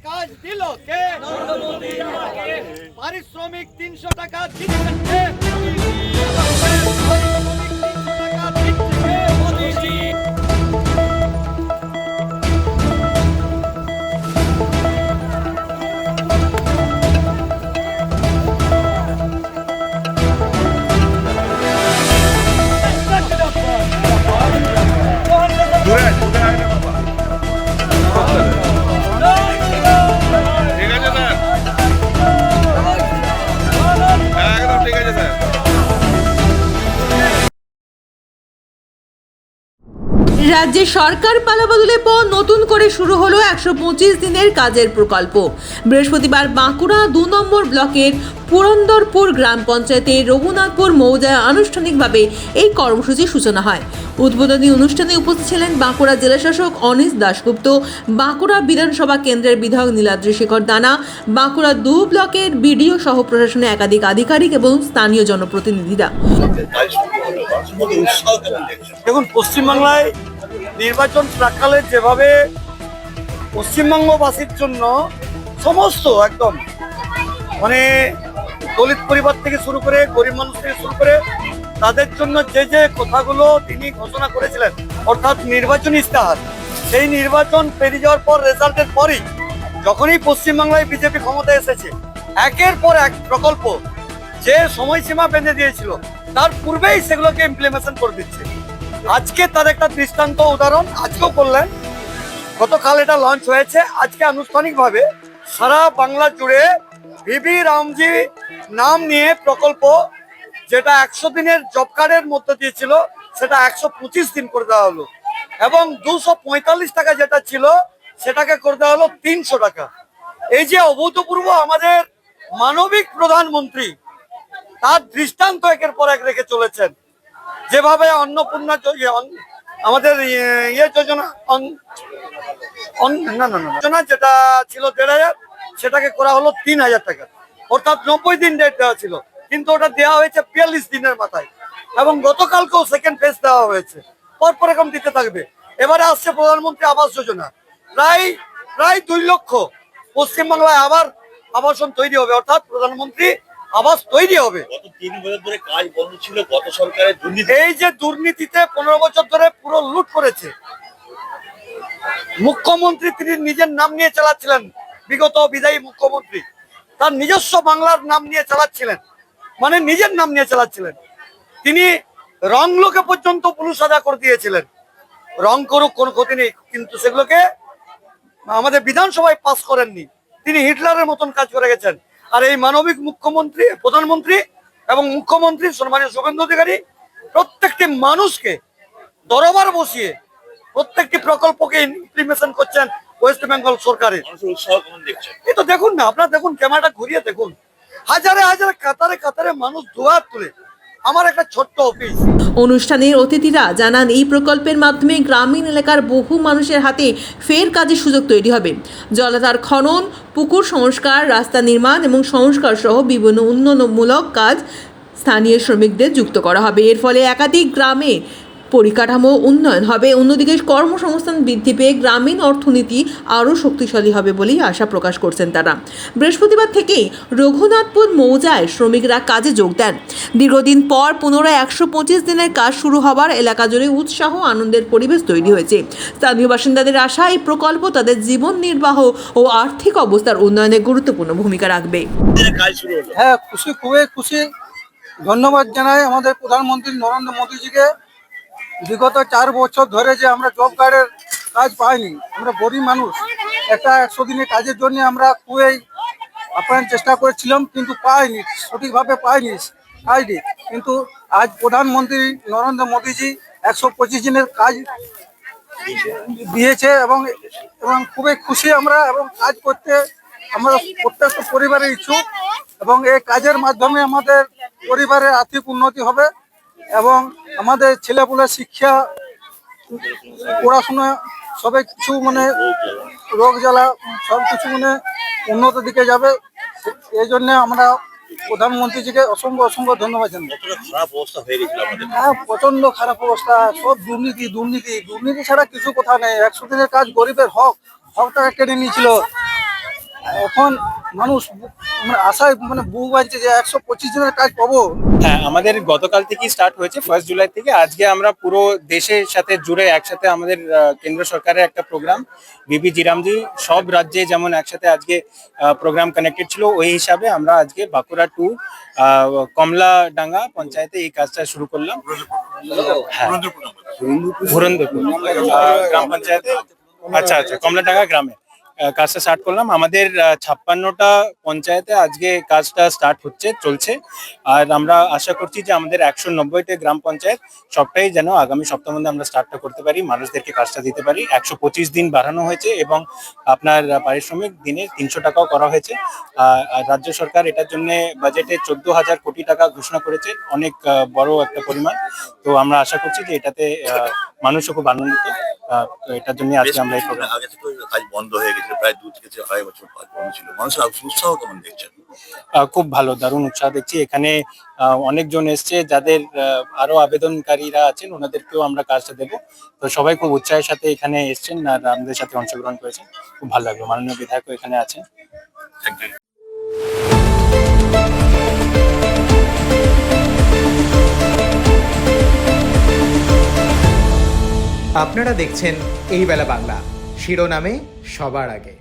কাজ দিল কে? পারিশ্রমিক 300 টাকা দিচ্ছেন কে? পারিশ্রমিক 300 টাকা দিচ্ছে কে? মোদিজি। রাজ্যে সরকার পালাবদলের পর নতুন করে শুরু হলো 125 দিনের কাজের প্রকল্প। বৃহস্পতিবার বাঁকুড়া 2 নম্বর ব্লকের পুরন্দরপুর গ্রাম পঞ্চায়েতের রঘুনাথপুর মৌজায় আনুষ্ঠানিকভাবে এই কর্মসূচির সূচনা হয়। উদ্বোধনী অনুষ্ঠানে উপস্থিত ছিলেন বাঁকুড়া জেলাশাসক অনিশ দাশগুপ্ত, বাঁকুড়া বিধানসভা কেন্দ্রের বিধায়ক নীলাদ্রি শেখর দানা, বাঁকুড়া 2 ব্লকের বিডিও সহ প্রশাসনের একাধিক আধিকারিক এবং স্থানীয় জনপ্রতিনিধিরা। দেখুন, পশ্চিমবাংলায় নির্বাচন প্রাককালে যেভাবে পশ্চিমবঙ্গবাসীর জন্য সমস্ত একদম মানে দলিত পরিবার থেকে শুরু করে গরিব মানুষ থেকে শুরু করে তাদের জন্য যে যে কথাগুলো তিনি ঘোষণা করেছিলেন, অর্থাৎ নির্বাচনী ইস্তেহার, সেই নির্বাচন পেরিয়ে যাওয়ার পর রেজাল্টের পরই যখনই পশ্চিমবাংলায় বিজেপি ক্ষমতায় এসেছে, একের পর এক প্রকল্প যে সময়সীমা বেঁধে দিয়েছিল তার পূর্বেই সেগুলোকে ইমপ্লিমেন্টেশন করে দিচ্ছে। আজকে তার একটা দৃষ্টান্ত উদাহরণ আজকেও করলেন, গতকাল এটা লঞ্চ হয়েছে। আজকে আনুষ্ঠানিকভাবে সারা বাংলা জুড়ে ভিবি রামজি নাম নিয়ে প্রকল্প, যেটা 100 দিনের জব কার্ডের মধ্যে দিয়েছিল সেটা 125 দিন করে দেওয়া হলো, এবং 245 টাকা যেটা ছিল সেটাকে করে দেওয়া হলো 300 টাকা। এই যে অভূতপূর্ব আমাদের মানবিক প্রধানমন্ত্রী, তার দৃষ্টান্ত একের পর এক রেখে চলেছেন। যেভাবে অন্নপূর্ণা আমাদের যোজনা যোজনা যেটা ছিল 1500, সেটাকে করা হলো 3000 টাকা, অর্থাৎ 90 দিন ডেট দেওয়া ছিল, কিন্তু ওটা দেওয়া হয়েছে 42 দিনের মাথায়, এবং গতকালকেও সেকেন্ড ফেজ দেওয়া হয়েছে। পরপর এরকম দিতে থাকবে। এবারে আসছে প্রধানমন্ত্রী আবাস যোজনা, প্রায় 2 লক্ষ পশ্চিমবাংলায় আবার আবাসন তৈরি হবে, অর্থাৎ প্রধানমন্ত্রী আবাস তৈরি হবে। গত 3 বছর ধরে কাজ বন্ধ ছিল গত সরকারের দুর্নীতি। এই যে দুর্নীতিতে 15 বছর ধরে পুরো লুট করেছে, মুখ্যমন্ত্রী তিনি নিজের নাম নিয়ে চালাচ্ছিলেন, বিগত বিদায়ী মুখ্যমন্ত্রী তার নিজস্ব বাংলার নাম নিয়ে চালাচ্ছিলেন, মানে নিজের নাম নিয়ে চালাচ্ছিলেন। তিনি রং লোকে পর্যন্ত পুলিশ সাজা করে দিয়েছিলেন, রং করুক কোনো ক্ষতি নেই, কিন্তু সেগুলোকে আমাদের বিধানসভায় পাস করেননি। তিনি হিটলারের মতন কাজ করে গেছেন। আর এই মানবিক মুখ্যমন্ত্রী, প্রধানমন্ত্রী এবং মুখ্যমন্ত্রী সম্মানীয় শুভেন্দু অধিকারী প্রত্যেকটি মানুষকে দরবার বসিয়ে প্রত্যেকটি প্রকল্পকে ইমপ্লিমেন্টেশন করছেন ওয়েস্ট বেঙ্গল সরকারের। এই তো দেখুন না, আপনারা দেখুন, ক্যামেরাটা ঘুরিয়ে দেখুন, হাজারে হাজারে কাতারে কাতারে মানুষ দুহাত তুলে। আমার একটা ছোট্ট অফিস। অনুষ্ঠানের অতিথিরা জানান, এই প্রকল্পের মাধ্যমে গ্রামীণ এলাকার বহু মানুষের হাতে ফের কাজের সুযোগ তৈরি হবে। জলাধার খনন, পুকুর সংস্কার, রাস্তা নির্মাণ এবং সংস্কার সহ বিভিন্ন উন্নয়নমূলক কাজ স্থানীয় শ্রমিকদের যুক্ত করা হবে। এর ফলে একাধিক গ্রামে পরিকাঠামো উন্নয়ন হবে। অন্যদিকে কর্মসংস্থান বৃদ্ধি পেয়ে গ্রামীণ অর্থনীতি আরও শক্তিশালী হবে বলেই আশা প্রকাশ করছেন তারা। বৃহস্পতিবার থেকেই রঘুনাথপুর মৌজায় শ্রমিকরা কাজে যোগ দেন। দীর্ঘদিন পর পুনরায় 125 দিনের কাজ শুরু হবার এলাকা জুড়ে উৎসাহ আনন্দের পরিবেশ তৈরি হয়েছে। স্থানীয় বাসিন্দাদের আশা, এই প্রকল্প তাদের জীবন নির্বাহ ও আর্থিক অবস্থার উন্নয়নে গুরুত্বপূর্ণ ভূমিকা রাখবে। হ্যাঁ, খুবই খুশি। ধন্যবাদ জানাই আমাদের প্রধানমন্ত্রী নরেন্দ্র মোদীজিকে। বিগত 4 বছর ধরে যে আমরা জব কার্ডের কাজ পাইনি, আমরা গরিব মানুষ, একটা 100 দিনের কাজের জন্য আমরা খুবই আপ্রাণ চেষ্টা করেছিলাম, কিন্তু পাইনি, সঠিকভাবে পাইনি কাজটি। কিন্তু আজ প্রধানমন্ত্রী নরেন্দ্র মোদীজি 125 দিনের কাজ দিয়েছে, এবং খুবই খুশি আমরা, এবং কাজ করতে আমরা প্রত্যেকটা পরিবারের ইচ্ছুক, এবং এই কাজের মাধ্যমে আমাদের পরিবারের আর্থিক উন্নতি হবে, এবং আমাদের ছেলেপুলের শিক্ষা, পড়াশোনা সবাই কিছু মানে রোগ জ্বালা সব কিছু মানে উন্নত দিকে যাবে। এই জন্য আমরা প্রধানমন্ত্রীজিকে অসংখ্য ধন্যবাদ জানাই। হ্যাঁ, প্রচন্ড খারাপ অবস্থা, সব দুর্নীতি ছাড়া কিছু কথা নেই। 100 দিনের কাজ গরিবের হকটাকে কেড়ে নিয়েছিল। এখন মানুষ মানে আশায় মানে বুক বাঁধছে যে 125 জনের কাজ পাবো। হ্যাঁ, আমাদের গতকাল থেকেই স্টার্ট হয়েছে 1 জুলাই থেকে। আজকে আমরা পুরো দেশের সাথে জুড়ে একসাথে আমাদের কেন্দ্র সরকারের একটা প্রোগ্রাম বিপি জিরামজি সব রাজ্যে যেমন একসাথে আজকে প্রোগ্রাম কানেক্টেড ছিল, ওই হিসাবে আমরা আজকে বাঁকুড়া টু কমলাডাঙ্গা পঞ্চায়েতে এই কাজটা শুরু করলাম। হ্যাঁ, ধুরন্ধরপুর গ্রাম পঞ্চায়েতে, আচ্ছা আচ্ছা, কমলাডাঙ্গা গ্রামে কাজটা স্টার্ট করলাম। আমাদের 56টা পঞ্চায়েতে আজকে কাজটা স্টার্ট চলছে। আর আমরা আশা করছি যে আমাদের 190টা গ্রাম পঞ্চায়েত সবটাই যেন আগামী সপ্তাহের মধ্যে আমরা স্টার্টটা করতে পারি, মানুষদেরকে কাজটা দিতে পারি। 125 দিন বাড়ানো হয়েছে এবং আপনার পারিশ্রমিক দিনে 300 টাকাও করা হয়েছে। আর রাজ্য সরকার এটার জন্য বাজেটে 14,000 কোটি টাকা ঘোষণা করেছে, অনেক বড় একটা পরিমাণ। তো আমরা আশা করছি যে এটাতে মানুষও খুব আনন্দিত। তো এটার জন্য আজকে আমরা এই প্রোগ্রাম। আগে থেকে কাজ বন্ধ হয়ে গেছিল, প্রায় 2 থেকে 2.5 বছর কাজ বন্ধ ছিল, মানুষের উৎসাহ কেমন দেখছেন? খুব ভালো, দারুণ উৎসাহ দেখছি। এখানে অনেকজন এসছে, যাদের আরো আবেদনকারীরা আছেন ওনাদেরকেও আমরা কাজটা দেবো। তো সবাই খুব উৎসাহের সাথে এখানে এসছেন আর আমাদের সাথে অংশগ্রহণ করেছেন, খুব ভালো লাগলো। মাননীয় বিধায়কও এখানে আছেন। Thank you. আপনারা দেখছেন এই বেলা বাংলা, শিরোনামে সবার আগে।